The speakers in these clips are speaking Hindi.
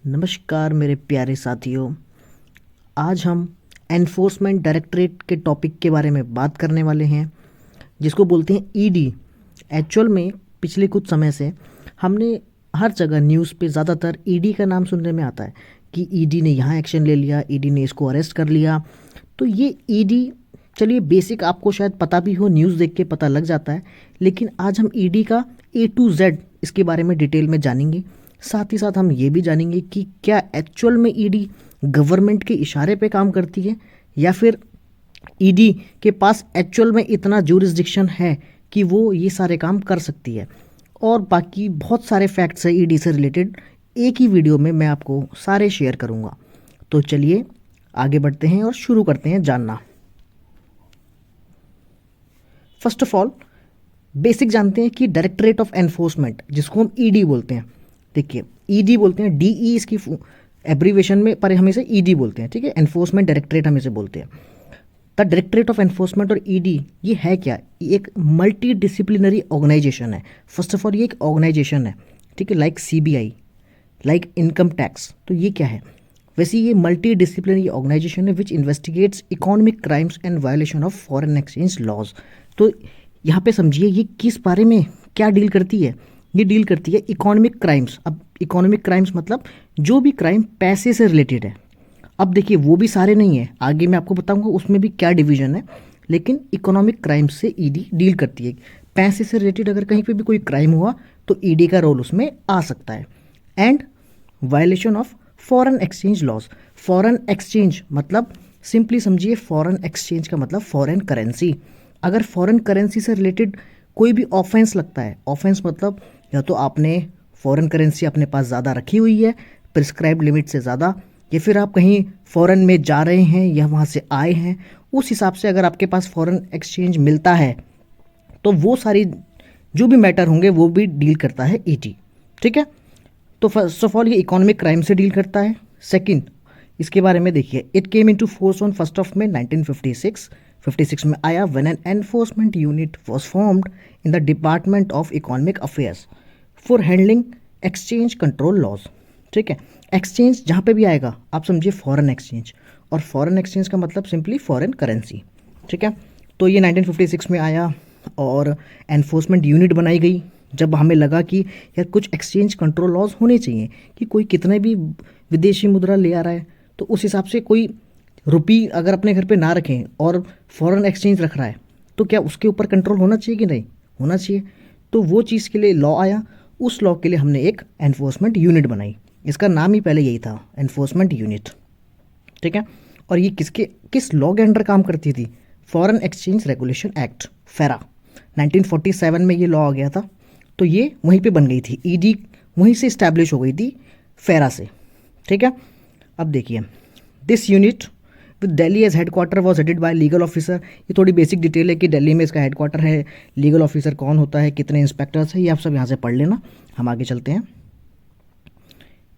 नमस्कार मेरे प्यारे साथियों। आज हम एनफोर्समेंट डायरेक्टरेट के टॉपिक के बारे में बात करने वाले हैं, जिसको बोलते हैं ईडी। एक्चुअल में पिछले कुछ समय से हमने हर जगह न्यूज़ पे ज़्यादातर ईडी का नाम सुनने में आता है कि ईडी ने यहाँ एक्शन ले लिया, ईडी ने इसको अरेस्ट कर लिया। तो ये ईडी, चलिए बेसिक आपको शायद पता भी हो, न्यूज़ देख के पता लग जाता है, लेकिन आज हम ईडी का A to Z इसके बारे में डिटेल में जानेंगे। साथ ही साथ हम ये भी जानेंगे कि क्या एक्चुअल में ईडी गवर्नमेंट के इशारे पे काम करती है या फिर ईडी के पास एक्चुअल में इतना जुरिस्डिक्शन है कि वो ये सारे काम कर सकती है। और बाकी बहुत सारे फैक्ट्स हैं ईडी से रिलेटेड, एक ही वीडियो में मैं आपको सारे शेयर करूँगा। तो चलिए आगे बढ़ते हैं और शुरू करते हैं जानना। फर्स्ट ऑफ ऑल बेसिक जानते हैं कि डायरेक्टरेट ऑफ एनफोर्समेंट, जिसको हम ईडी बोलते हैं, देखिए ईडी बोलते हैं, डीई इसकी एब्रीवेशन में, पर हम इसे ईडी बोलते हैं, ठीक है। एनफोर्समेंट डायरेक्टरेट हम इसे बोलते हैं। द डायरेक्टरेट ऑफ एनफोर्समेंट और ईडी ये है क्या? ये एक मल्टी डिसिप्लिनरी ऑर्गेनाइजेशन है। फर्स्ट ऑफ ऑल ये एक ऑर्गेनाइजेशन है, ठीक है, like CBI, like income tax. तो ये क्या है? वैसे ये मल्टी डिसिप्लिनरी ऑर्गेनाइजेशन है which investigates economic crimes and violation of foreign exchange laws. तो यहाँ पे समझिए ये किस बारे में क्या डील करती है। ये डील करती है इकोनॉमिक क्राइम्स। अब इकोनॉमिक क्राइम्स मतलब जो भी क्राइम पैसे से रिलेटेड है। अब देखिए वो भी सारे नहीं है, आगे मैं आपको बताऊंगा उसमें भी क्या डिवीजन है, लेकिन इकोनॉमिक क्राइम्स से ईडी डील करती है। पैसे से रिलेटेड अगर कहीं पे भी कोई क्राइम हुआ तो ईडी का रोल उसमें आ सकता है। And violation of foreign exchange laws. Foreign exchange मतलब सिंपली समझिए, फॉरेन एक्सचेंज का मतलब फॉरेन करेंसी। अगर फॉरेन करेंसी से रिलेटेड कोई भी ऑफेंस लगता है, ऑफेंस मतलब या तो आपने फॉरेन करेंसी अपने पास ज़्यादा रखी हुई है प्रिस्क्राइब लिमिट से ज़्यादा, या फिर आप कहीं फॉरेन में जा रहे हैं या वहाँ से आए हैं, उस हिसाब से अगर आपके पास फॉरेन एक्सचेंज मिलता है तो वो सारी जो भी मैटर होंगे वो भी डील करता है ईडी, ठीक है। तो फर्स्ट ऑफ ऑल ये इकोनॉमिक क्राइम से डील करता है। सेकंड इसके बारे में देखिए, it came into force on 1 मई 1956 में आया when an enforcement unit was formed in the department of economic affairs for handling exchange control laws, ठीक है। एक्सचेंज जहाँ पे भी आएगा आप समझिए फॉरेन एक्सचेंज, और फॉरेन एक्सचेंज का मतलब सिंपली फॉरेन करेंसी, ठीक है। तो ये 1956 में आया और एनफोर्समेंट यूनिट बनाई गई जब हमें लगा कि यार कुछ एक्सचेंज कंट्रोल लॉज होने चाहिए कि कोई कितने भी विदेशी मुद्रा ले आ रहा है तो उस हिसाब से कोई रुपी अगर अपने घर पे ना रखें और फॉरेन एक्सचेंज रख रहा है तो क्या उसके ऊपर कंट्रोल होना चाहिए कि नहीं होना चाहिए। तो वो चीज़ के लिए लॉ आया, उस लॉ के लिए हमने एक एनफोर्समेंट यूनिट बनाई। इसका नाम ही पहले यही था, एनफोर्समेंट यूनिट, ठीक है। और ये किस लॉ के अंडर काम करती थी? फॉरेन एक्सचेंज रेगुलेशन एक्ट, फेरा। 1947 में ये लॉ आ गया था, तो ये वहीं पे बन गई थी। ईडी वहीं से इस्टेब्लिश हो गई थी, फेरा से, ठीक है। अब देखिए, this unit with Delhi as headquarter was headed by legal officer. ये थोड़ी बेसिक डिटेल है कि दिल्ली में इसका हेडक्वार्टर है, लीगल ऑफिसर कौन होता है, कितने इंस्पेक्टर्स हैं, ये आप सब यहाँ से पढ़ लेना। हम आगे चलते हैं।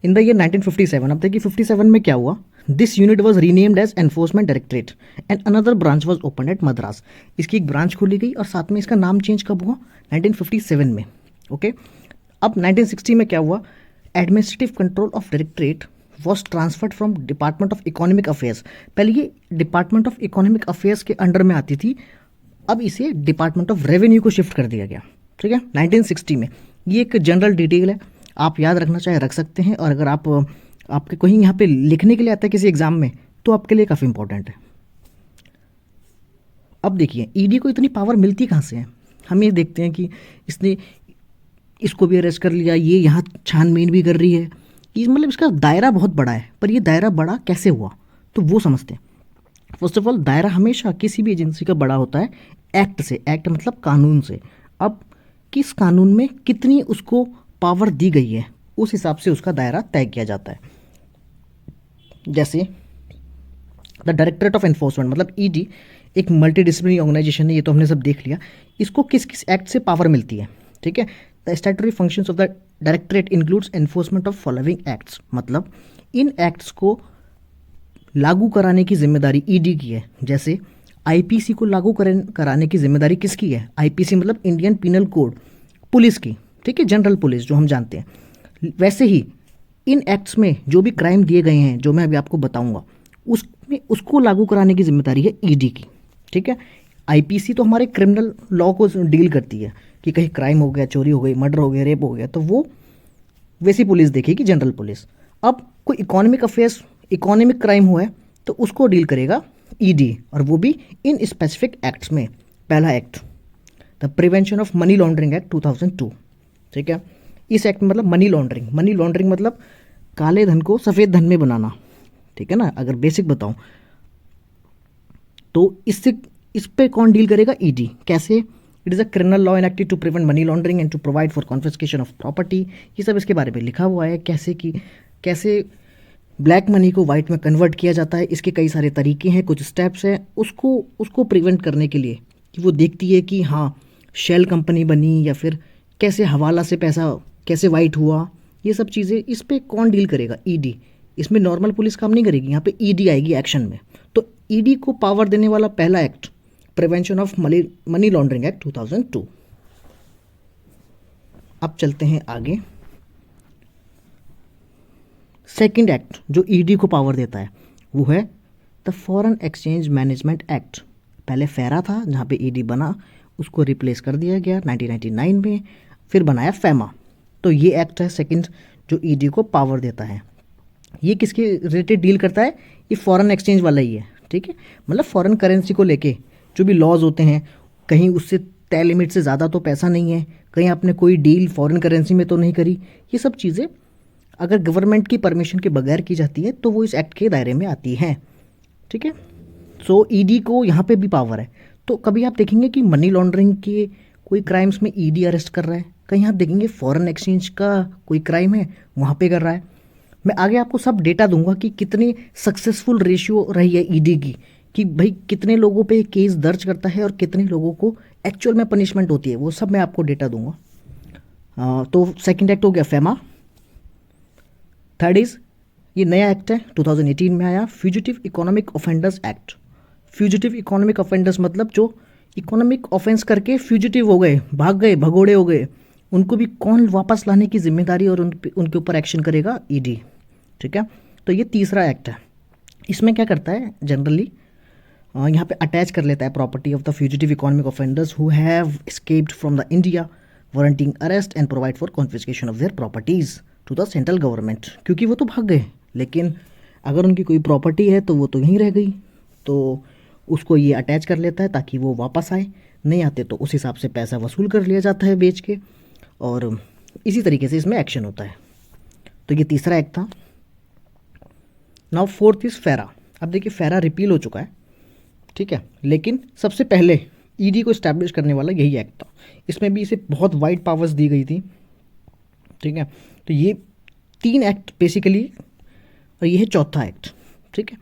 इन द ईयर 1957, अब देखिए 57 में क्या हुआ, this unit was renamed as enforcement directorate and another branch was open at Madras. इसकी एक ब्रांच खोली गई और साथ में इसका नाम चेंज कब हुआ? 1957 में, ओके। अब 1960 में क्या हुआ, administrative control of directorate was transferred from department of economic affairs. पहले ये डिपार्टमेंट ऑफ इकोनॉमिक अफेयर्स के अंडर में आती थी, अब इसे डिपार्टमेंट ऑफ रेवेन्यू को शिफ्ट कर दिया गया, ठीक है, 1960 में। ये एक जनरल डिटेल है, आप याद रखना चाहे रख सकते हैं, और अगर आपके कहीं यहाँ पे लिखने के लिए आता है किसी एग्जाम में तो आपके लिए काफ़ी इंपॉर्टेंट है। अब देखिए ईडी को इतनी पावर मिलती कहाँ से है? हम ये देखते हैं कि इसने इसको भी अरेस्ट कर लिया, ये यहाँ छानबीन भी कर रही है, ये मतलब इसका दायरा बहुत बड़ा है, पर ये दायरा बड़ा कैसे हुआ तो वो समझते हैं। फर्स्ट ऑफ ऑल दायरा हमेशा किसी भी एजेंसी का बड़ा होता है एक्ट से, एक्ट मतलब कानून से। अब किस कानून में कितनी उसको पावर दी गई है उस हिसाब से उसका दायरा तय किया जाता है। जैसे द डायरेक्टरेट ऑफ एनफोर्समेंट मतलब ईडी एक मल्टी डिसिप्लिनरी ऑर्गेनाइजेशन है, ये तो हमने सब देख लिया। इसको किस किस एक्ट से पावर मिलती है, ठीक है। The statutory functions of the directorate includes enforcement of following acts, मतलब इन एक्ट्स को लागू कराने की जिम्मेदारी ईडी की है। जैसे आईपीसी को लागू कराने की जिम्मेदारी किसकी है? आईपीसी मतलब इंडियन पिनल कोड, पुलिस की, ठीक है, जनरल पुलिस जो हम जानते हैं। वैसे ही इन एक्ट्स में जो भी क्राइम दिए गए हैं, जो मैं अभी आपको बताऊंगा, उसमें उसको लागू कराने की जिम्मेदारी है ईडी की। ठीक है, आईपीसी तो हमारे क्रिमिनल लॉ को डील करती है कि कहीं क्राइम हो गया, चोरी हो गई, मर्डर हो गया, रेप हो गया, तो वो वैसी पुलिस देखेगी, जनरल पुलिस। अब कोई इकोनॉमिक अफेयर्स, इकोनॉमिक क्राइम हुआ है तो उसको डील करेगा ईडी, और वो भी इन स्पेसिफिक एक्ट्स में। पहला act the prevention of money laundering act 2002। ठीक है, इस एक्ट में मतलब मनी लॉन्ड्रिंग, मनी लॉन्ड्रिंग मतलब काले धन को सफ़ेद धन में बनाना। ठीक है ना, अगर बेसिक बताऊं तो इससे इस पे कौन डील करेगा? ईडी। कैसे? It is a criminal law enacted to prevent money laundering and to provide for confiscation of property. ये सब इसके बारे में लिखा हुआ है, कैसे ब्लैक मनी को वाइट में कन्वर्ट किया जाता है। इसके कई सारे तरीके हैं, कुछ स्टेप्स हैं उसको प्रिवेंट करने के लिए, कि वो देखती है कि हाँ शेल कंपनी बनी या फिर कैसे हवाला से पैसा कैसे वाइट हुआ, ये सब चीज़ें। इस पे कौन डील करेगा? ईडी। इसमें नॉर्मल पुलिस काम नहीं करेगी, यहाँ पे ईडी आएगी एक्शन में। तो ईडी को पावर देने वाला पहला act prevention of money laundering act 2002। अब चलते हैं आगे। सेकंड एक्ट जो ईडी को पावर देता है वो है the foreign exchange management act. पहले फेरा था जहाँ पे ईडी बना, उसको रिप्लेस कर दिया गया 1999 में, फिर बनाया फैमा। तो ये एक्ट है सेकंड जो ईडी को पावर देता है। ये किसके रिलेटेड डील करता है? ये फॉरेन एक्सचेंज वाला ही है। ठीक है, मतलब फॉरेन करेंसी को लेके जो भी लॉज होते हैं, कहीं उससे तय लिमिट से ज़्यादा तो पैसा नहीं है, कहीं आपने कोई डील फॉरेन करेंसी में तो नहीं करी, ये सब चीज़ें अगर गवर्नमेंट की परमिशन के बगैर की जाती है तो वो इस एक्ट के दायरे में आती हैं। ठीक है, सो ईडी को यहाँ पे भी पावर है। तो कभी आप देखेंगे कि मनी लॉन्ड्रिंग के कोई क्राइम्स में ईडी अरेस्ट कर रहा है, कहीं आप देखेंगे फॉरेन एक्सचेंज का कोई क्राइम है वहाँ पे कर रहा है। मैं आगे आपको सब डेटा दूंगा कि कितनी सक्सेसफुल रेशियो रही है ईडी की, कि भाई कितने लोगों पे केस दर्ज करता है और कितने लोगों को एक्चुअल में पनिशमेंट होती है, वो सब मैं आपको डेटा दूंगा। तो सेकंड एक्ट हो गया फेमा। थर्ड इज ये नया एक्ट है 2018 में आया, fugitive economic offenders act. Fugitive economic offenders मतलब जो इकोनॉमिक ऑफेंस करके फ्यूजिटिव हो गए, भाग गए, भगोड़े हो गए, उनको भी कौन वापस लाने की जिम्मेदारी और उनके ऊपर एक्शन करेगा? ईडी। ठीक है, तो ये तीसरा एक्ट है। इसमें क्या करता है जनरली, यहाँ पे अटैच कर लेता है property of the fugitive economic offenders who have escaped from the India, warranting arrest and provide for confiscation of their properties to the central government. क्योंकि वो तो भाग गए, लेकिन अगर उनकी कोई प्रॉपर्टी है तो वो तो यहीं रह गई, तो उसको ये अटैच कर लेता है ताकि वो वापस आए। नहीं आते तो उस हिसाब से पैसा वसूल कर लिया जाता है बेच के, और इसी तरीके से इसमें एक्शन होता है। तो ये तीसरा एक्ट था। नाउ फोर्थ इज फेरा। अब देखिए फेरा रिपील हो चुका है, ठीक है, लेकिन सबसे पहले ईडी को इस्टेब्लिश करने वाला यही एक्ट था। इसमें भी इसे बहुत वाइड पावर्स दी गई थी। ठीक है, तो ये तीन एक्ट बेसिकली, और ये है चौथा एक्ट। ठीक है,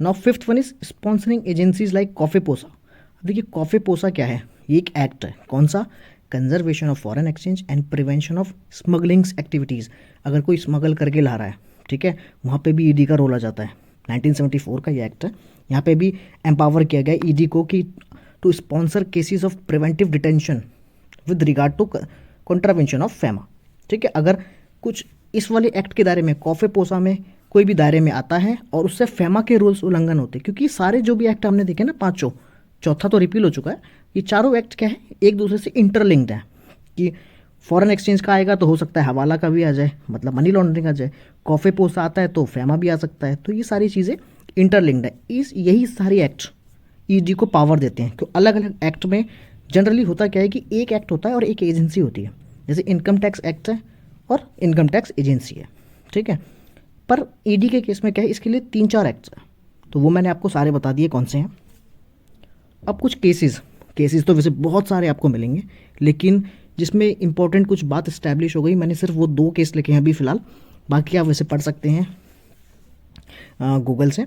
now fifth one is sponsoring agencies like COFEPOSA. अब देखिए कॉफेपोसा क्या है? ये एक एक्ट है। कौन सा? Conservation of foreign exchange and prevention of smugglings activities. अगर कोई स्मगल करके ला रहा है, ठीक है, वहाँ पे भी ईडी का रोल आ जाता है। 1974 का ये एक्ट है। यहाँ पे भी एम्पावर किया गया ईडी को कि to sponsor cases of preventive detention with regard to contravention of FEMA. ठीक है, अगर कुछ इस वाले एक्ट के दायरे में, कॉफेपोसा में कोई भी दायरे में आता है और उससे फेमा के रूल्स उल्लंघन होते हैं, क्योंकि सारे जो भी एक्ट हमने देखे ना पांचों, चौथा तो रिपील हो चुका है, ये चारों एक्ट क्या है? एक दूसरे से इंटरलिंक्ड है। कि फॉरेन एक्सचेंज का आएगा तो हो सकता है हवाला का भी आ जाए, मतलब मनी लॉन्ड्रिंग आ जाए। कॉफेपोसा आता है तो फेमा भी आ सकता है। तो ये सारी चीज़ें इंटरलिंक्ड है। यही सारे एक्ट ईडी को पावर देते हैं। क्यों? अलग अलग एक्ट में जनरली होता क्या है कि एक एक्ट होता है और एक एजेंसी होती है। जैसे इनकम टैक्स एक्ट है और इनकम टैक्स एजेंसी है। ठीक है, पर ईडी के केस में क्या है, इसके लिए 3-4 एक्ट्स हैं, तो वो मैंने आपको सारे बता दिए कौन से हैं। अब कुछ केसेस तो वैसे बहुत सारे आपको मिलेंगे, लेकिन जिसमें इंपॉर्टेंट कुछ बात इस्टेब्लिश हो गई, मैंने सिर्फ वो 2 केस लिखे हैं अभी फ़िलहाल। बाकी आप वैसे पढ़ सकते हैं गूगल से।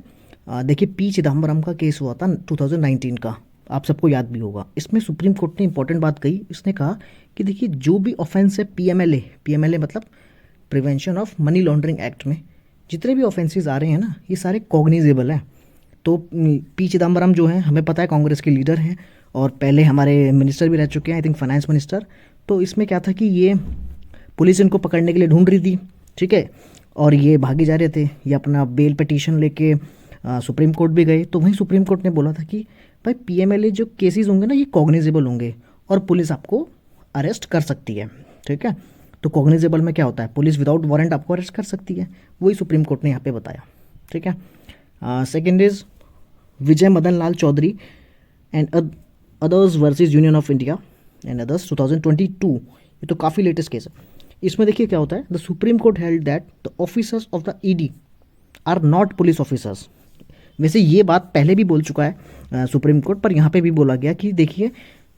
देखिए पी चिदम्बरम का केस हुआ था 2019 का, आप सबको याद भी होगा। इसमें सुप्रीम कोर्ट ने इंपॉर्टेंट बात कही। इसने कहा कि देखिए जो भी ऑफेंस है पीएमएलए मतलब prevention of money laundering act में जितने भी ऑफेंसेस आ रहे हैं ना, ये सारे कॉग्निजेबल हैं। तो पी चिदम्बरम जो हैं, हमें पता है कांग्रेस के लीडर हैं और पहले हमारे मिनिस्टर भी रह चुके हैं, आई थिंक फाइनेंस मिनिस्टर। तो इसमें क्या था कि ये पुलिस इनको पकड़ने के लिए ढूंढ रही थी, ठीक है, और ये भागे जा रहे थे, ये अपना बेल पिटीशन लेके सुप्रीम कोर्ट भी गए। तो वहीं सुप्रीम कोर्ट ने बोला था कि भाई पीएमएलए जो केसेस होंगे ना ये कॉग्निजेबल होंगे और पुलिस आपको अरेस्ट कर सकती है, ठीक है। तो कॉग्निजेबल में क्या होता है, पुलिस विदाउट वारंट आपको अरेस्ट कर सकती है, वही सुप्रीम कोर्ट ने यहाँ पे बताया, ठीक है। Second is Vijay Madan Lal Choudhary and others versus Union of India and others 2022, ये तो काफ़ी लेटेस्ट केस है। इसमें देखिए क्या होता है, the Supreme Court held that the officers of the ED are not police officers. वैसे ये बात पहले भी बोल चुका है सुप्रीम कोर्ट, पर यहाँ पे भी बोला गया कि देखिए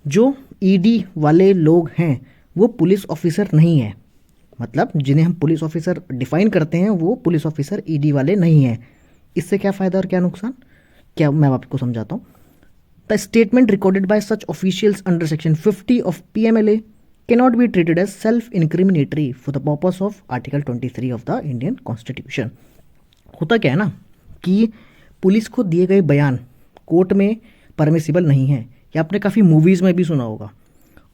जो ईडी वाले लोग हैं वो पुलिस ऑफिसर नहीं है, मतलब जिन्हें हम पुलिस ऑफिसर डिफाइन करते हैं वो पुलिस ऑफिसर ईडी वाले नहीं हैं। इससे क्या फ़ायदा और क्या नुकसान, क्या मैं आपको समझाता हूँ। The statement recorded by such officials under section 50 of PMLA cannot be treated as self incriminatory for the purpose of article 23 of the Indian constitution. होता क्या है ना कि पुलिस को दिए गए बयान कोर्ट में परमिसिबल नहीं है, या आपने काफ़ी मूवीज़ में भी सुना होगा,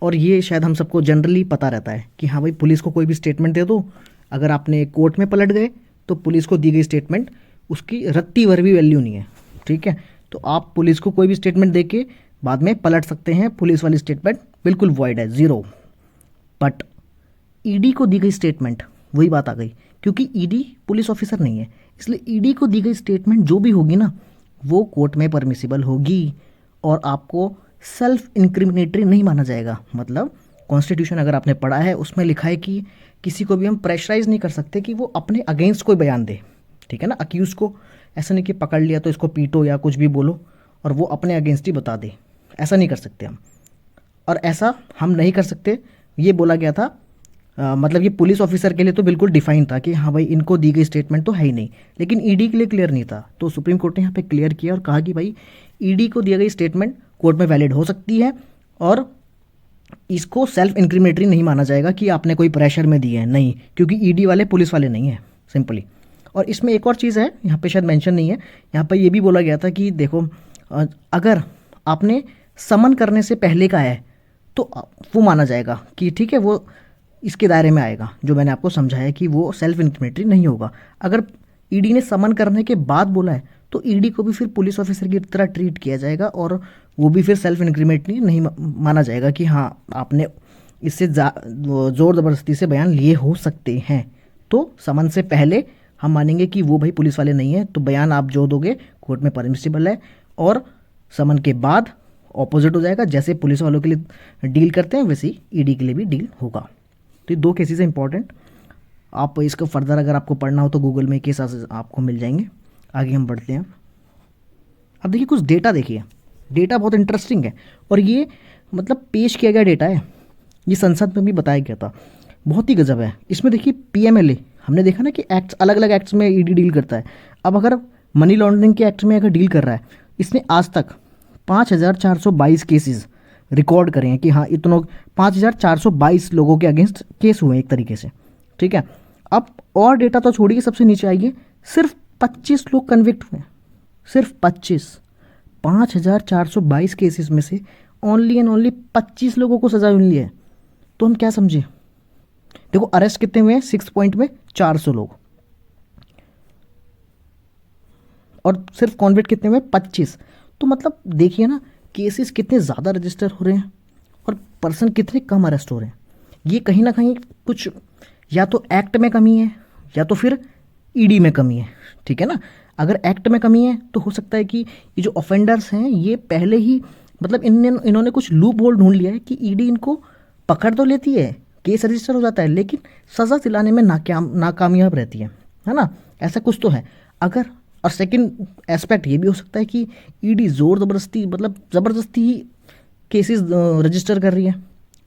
और ये शायद हम सबको जनरली पता रहता है कि हाँ भाई पुलिस को कोई भी स्टेटमेंट दे दो, अगर आपने कोर्ट में पलट गए तो पुलिस को दी गई स्टेटमेंट उसकी रत्ती भर भी वैल्यू नहीं है, ठीक है। तो आप पुलिस को कोई भी स्टेटमेंट दे के बाद में पलट सकते हैं, पुलिस वाली स्टेटमेंट बिल्कुल वॉइड है, ज़ीरो। बट ईडी को दी गई स्टेटमेंट, वही बात आ गई, क्योंकि ईडी पुलिस ऑफिसर नहीं है, इसलिए ईडी को दी गई स्टेटमेंट जो भी होगी ना वो कोर्ट में परमिसिबल होगी और आपको सेल्फ इंक्रिमिनेटरी नहीं माना जाएगा। मतलब कॉन्स्टिट्यूशन अगर आपने पढ़ा है उसमें लिखा है कि किसी को भी हम प्रेशराइज नहीं कर सकते कि वो अपने अगेंस्ट कोई बयान दे, ठीक है ना। अक्यूज को ऐसा नहीं कि पकड़ लिया तो इसको पीटो या कुछ भी बोलो और वो अपने अगेंस्ट ही बता दे, ऐसा नहीं कर सकते हम, और ऐसा हम नहीं कर सकते ये बोला गया था। मतलब ये पुलिस ऑफिसर के लिए तो बिल्कुल डिफाइन था कि हाँ भाई इनको दी गई स्टेटमेंट तो है ही नहीं, लेकिन ईडी के लिए क्लियर नहीं था। तो सुप्रीम कोर्ट ने यहाँ पे क्लियर किया और कहा कि भाई ईडी को दी गई स्टेटमेंट कोर्ट में वैलिड हो सकती है और इसको सेल्फ इंक्रिमिनेटरी नहीं माना जाएगा कि आपने कोई प्रेशर में दी है, नहीं, क्योंकि ईडी वाले पुलिस वाले नहीं हैं सिंपली। और इसमें एक और चीज़ है, यहाँ पे शायद मेंशन नहीं है, यहाँ पे ये भी बोला गया था कि देखो अगर आपने समन करने से पहले का है तो वो माना जाएगा कि ठीक है वो इसके दायरे में आएगा, जो मैंने आपको समझाया कि वो सेल्फ इंक्रिमिनेटरी नहीं होगा। अगर ईडी ने समन करने के बाद बोला है तो ईडी को भी फिर पुलिस ऑफिसर की तरह ट्रीट किया जाएगा और वो भी फिर सेल्फ इंक्रिमिनेटरी नहीं माना जाएगा कि हाँ आपने इससे ज़ोर ज़बरदस्ती से बयान लिए हो सकते हैं। तो समन से पहले हम मानेंगे कि वो भाई पुलिस वाले नहीं है, तो बयान आप जो दोगे कोर्ट में परमिसिबल है, और समन के बाद ऑपोजिट हो जाएगा, जैसे पुलिस वालों के लिए डील करते हैं वैसे ही ईडी के लिए भी डील होगा। तो ये दो केसेस हैं इंपॉर्टेंट, आप इसको फर्दर अगर आपको पढ़ना हो तो गूगल में केस आपको मिल जाएंगे। आगे हम बढ़ते हैं। अब देखिए कुछ डेटा, देखिए डेटा बहुत इंटरेस्टिंग है और ये मतलब पेश किया गया डेटा है, ये संसद में भी बताया गया था, बहुत ही गजब है। इसमें देखिए पीएमएलए हमने देखा ना कि एक्ट्स अलग अलग एक्ट्स में ईडी डील करता है। अब अगर मनी लॉन्ड्रिंग के एक्ट में अगर डील कर रहा है, इसने आज तक 5422 केसेस रिकॉर्ड करे हैं कि हाँ इतनों 5422 लोगों के अगेंस्ट केस हुए एक तरीके से, ठीक है। अब और डेटा तो छोड़िए, सबसे नीचे आइए, सिर्फ 25 लोग कन्विक्ट हुए, सिर्फ 5422 केसेस में से ओनली एंड ओनली 25 लोगों को सजा मिली है। तो हम क्या समझे, देखो अरेस्ट कितने हुए हैं 6 पॉइंट में 400 लोग, और सिर्फ कॉन्विक्ट कितने हुए 25। तो मतलब देखिए ना केसेस कितने ज़्यादा रजिस्टर हो रहे हैं और पर्सन कितने कम अरेस्ट हो रहे हैं। ये कहीं ना कहीं कुछ या तो एक्ट में कमी है या तो फिर ईडी में कमी है, ठीक है ना। अगर एक्ट में कमी है तो हो सकता है कि ये जो ऑफेंडर्स हैं ये पहले ही मतलब इन्होंने कुछ लूप होल ढूंढ लिया है कि ईडी इनको पकड़ तो लेती है, केस रजिस्टर हो जाता है, लेकिन सज़ा दिलाने में नाकामयाब रहती है ना, ऐसा कुछ तो है। अगर और सेकंड एस्पेक्ट ये भी हो सकता है कि ईडी ज़ोर ज़बरदस्ती ही केसेस रजिस्टर कर रही है,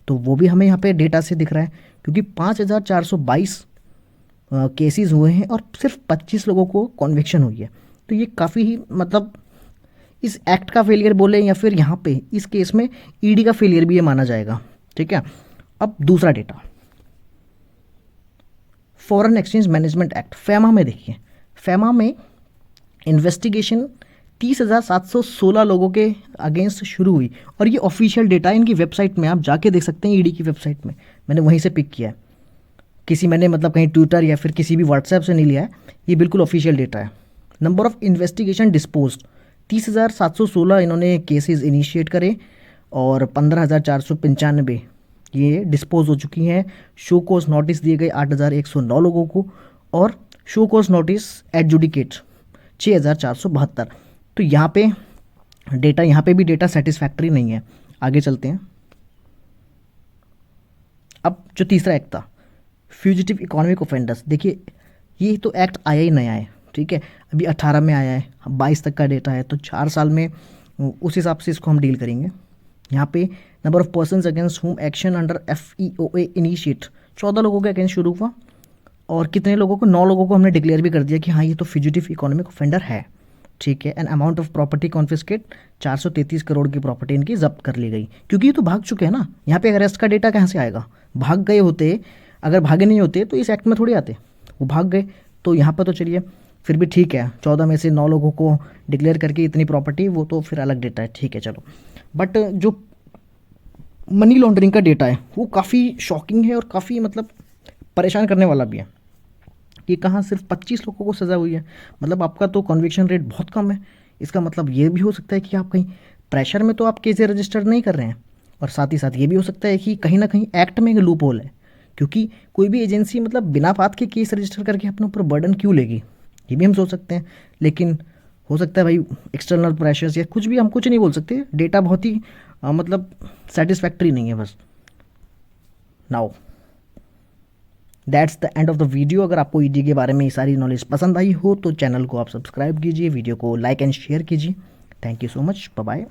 तो वो भी हमें यहाँ पे डेटा से दिख रहा है, क्योंकि 5422 केसेस हुए हैं और सिर्फ 25 लोगों को कॉन्विक्शन हुई है। तो ये काफ़ी ही मतलब इस एक्ट का फेलियर बोले या फिर यहाँ पे इस केस में ईडी का फेलियर भी ये माना जाएगा, ठीक है। अब दूसरा data, foreign exchange management act FEMA में देखिए, फैमा में इन्वेस्टिगेशन 30,716 लोगों के अगेंस्ट शुरू हुई, और ये ऑफिशियल डेटा है इनकी वेबसाइट में, आप जाके देख सकते हैं ईडी की वेबसाइट में, मैंने वहीं से पिक किया है। किसी मैंने मतलब कहीं ट्विटर या फिर किसी भी व्हाट्सएप से नहीं लिया है, ये बिल्कुल ऑफिशियल डेटा है। नंबर ऑफ़ इन्वेस्टिगेशन डिस्पोज्ड 30,716 इन्होंने केसेस इनिशिएट करे और 15,495 ये डिस्पोज हो चुकी हैं। शो कोज नोटिस दिए गए 8,109 लोगों को और शो कोज नोटिस एडजुडिकेट 6,472। तो यहाँ पे डेटा, यहाँ पे भी डेटा सेटिस्फैक्ट्री नहीं है। आगे चलते हैं। अब जो तीसरा एक्ट था फ्यूजिटिव इकोनॉमिक ऑफेंडर्स, देखिए ये तो एक्ट आया ही नया है, ठीक है, अभी 18 में आया है, 22 तक का डेटा है, तो 4 साल में उस हिसाब से इसको हम डील करेंगे। यहाँ पे नंबर ऑफ पर्सन्स अगेंस्ट हुम एक्शन अंडर FEOA इनिशिएट 14 लोगों के अगेंस्ट शुरू हुआ और कितने लोगों को, 9 लोगों को हमने डिक्लेयर भी कर दिया कि हाँ ये तो फ्यूजिटिव इकोनॉमिक ऑफेंडर है, ठीक है। An amount of property confiscate 433 crore की प्रॉपर्टी इनकी जब्त कर ली गई, क्योंकि ये तो भाग चुके हैं ना। यहाँ पे अरेस्ट का डेटा कहाँ से आएगा, भाग गए होते, अगर भागे नहीं होते तो इस एक्ट में थोड़ी आते, वो भाग गए। तो यहाँ पर तो चलिए फिर भी ठीक है, 14 में से 9 लोगों को डिक्लेयर करके इतनी प्रॉपर्टी, वो तो फिर अलग डेटा है, ठीक है चलो। बट जो मनी लॉन्ड्रिंग का डेटा है वो काफ़ी शॉकिंग है और काफ़ी मतलब परेशान करने वाला भी है। कि कहाँ सिर्फ 25 लोगों को सज़ा हुई है, मतलब आपका तो कन्विक्शन रेट बहुत कम है। इसका मतलब ये भी हो सकता है कि आप कहीं प्रेशर में तो आप केसेस रजिस्टर नहीं कर रहे हैं, और साथ ही साथ ये भी हो सकता है कि कहीं ना कहीं एक्ट में एक लूप होल है, क्योंकि कोई भी एजेंसी मतलब बिना बात के केस रजिस्टर करके अपने ऊपर बर्डन क्यों लेगी, ये भी हम सोच सकते हैं। लेकिन हो सकता है भाई एक्सटर्नल प्रेशर्स या कुछ भी, हम कुछ नहीं बोल सकते, डेटा बहुत ही मतलब सेटिस्फैक्ट्री नहीं है बस। Now that's the end of the video. अगर आपको ईडी के बारे में ये सारी नॉलेज पसंद आई हो तो चैनल को आप सब्सक्राइब कीजिए, वीडियो को लाइक एंड शेयर कीजिए। Thank you so much, bye bye.